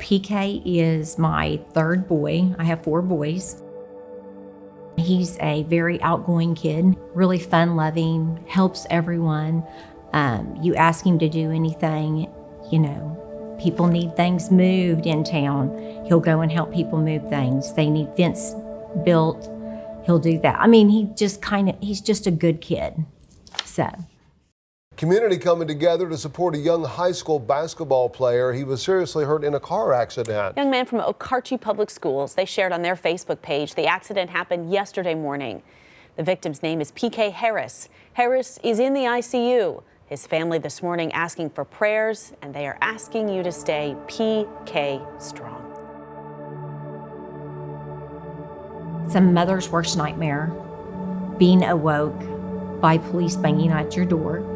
PK is my third boy. I have 4 boys. He's a very outgoing kid, really fun-loving, helps everyone. You ask him to do anything, people need things moved in town. He'll go and help people move things. They need fence built. He'll do that. I mean, he's just a good kid. So. Community coming together to support a young high school basketball player. He was seriously hurt in a car accident. Young man from Okarche Public Schools. They shared on their Facebook page the accident happened yesterday morning. The victim's name is PK Harris. Harris is in the ICU. His family this morning asking for prayers, and they are asking you to stay PK strong. It's a mother's worst nightmare, being awoke by police banging at your door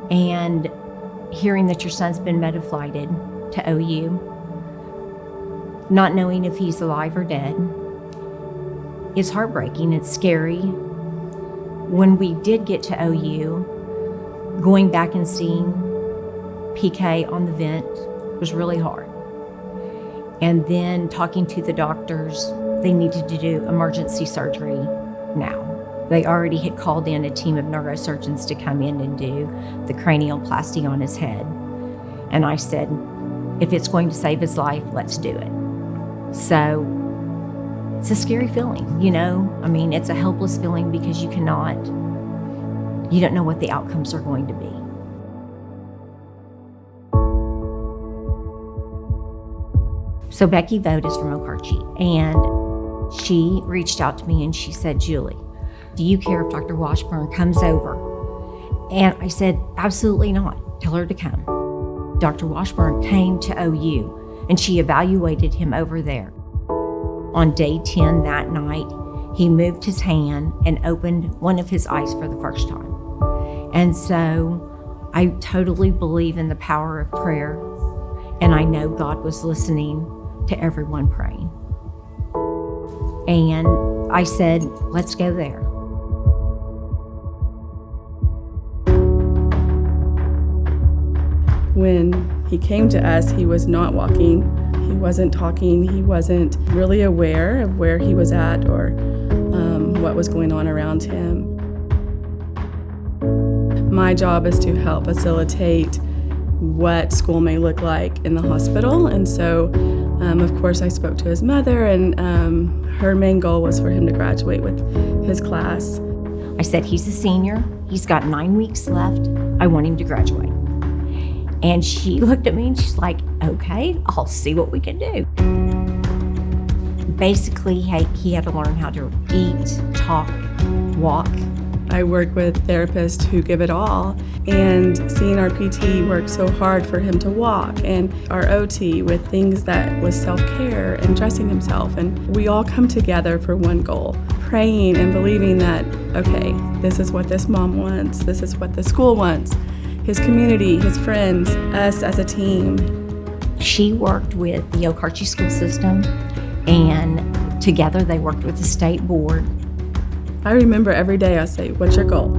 and hearing that your son's been meta-flighted to OU, not knowing if he's alive or dead. It's heartbreaking, it's scary. When we did get to OU, going back and seeing PK on the vent was really hard. And then talking to the doctors, they needed to do emergency surgery now. They already had called in a team of neurosurgeons to come in and do the cranioplasty on his head. And I said, if it's going to save his life, let's do it. So it's a scary feeling, I mean, it's a helpless feeling because you don't know what the outcomes are going to be. So Becky Vogt is from Okarche, and she reached out to me and she said, Julie, do you care if Dr. Washburn comes over? And I said, absolutely not. Tell her to come. Dr. Washburn came to OU and she evaluated him over there. On day 10 that night, he moved his hand and opened one of his eyes for the first time. And so I totally believe in the power of prayer, and I know God was listening to everyone praying. And I said, let's go there. When he came to us, he was not walking, he wasn't talking, he wasn't really aware of where he was at or what was going on around him. My job is to help facilitate what school may look like in the hospital, and so of course I spoke to his mother, and her main goal was for him to graduate with his class. I said, he's a senior, he's got 9 weeks left, I want him to graduate. And she looked at me and she's like, okay, I'll see what we can do. Basically, he had to learn how to eat, talk, walk. I work with therapists who give it all, and seeing our PT work so hard for him to walk, and our OT with things that was self-care and dressing himself, and we all come together for one goal, praying and believing that, okay, this is what this mom wants, this is what the school wants, his community, his friends, us as a team. She worked with the Okarche school system, and together they worked with the state board. I remember every day I say, what's your goal?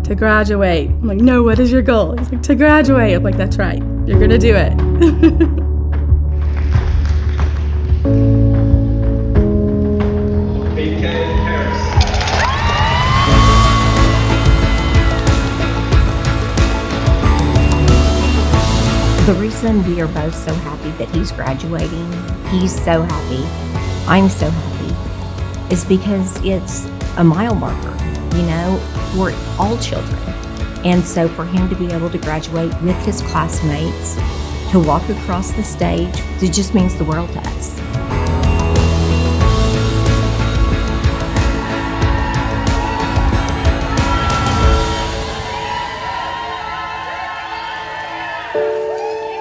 To graduate. I'm like, no, what is your goal? He's like, to graduate. I'm like, that's right, you're gonna do it. The reason we are both so happy that he's graduating, he's so happy, I'm so happy, is because it's a mile marker, for all children. And so for him to be able to graduate with his classmates, to walk across the stage, it just means the world to us.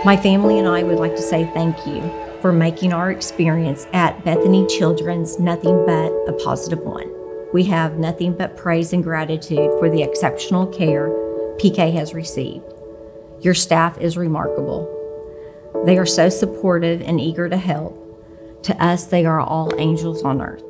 My family and I would like to say thank you for making our experience at Bethany Children's nothing but a positive one. We have nothing but praise and gratitude for the exceptional care PK has received. Your staff is remarkable. They are so supportive and eager to help. To us, they are all angels on earth.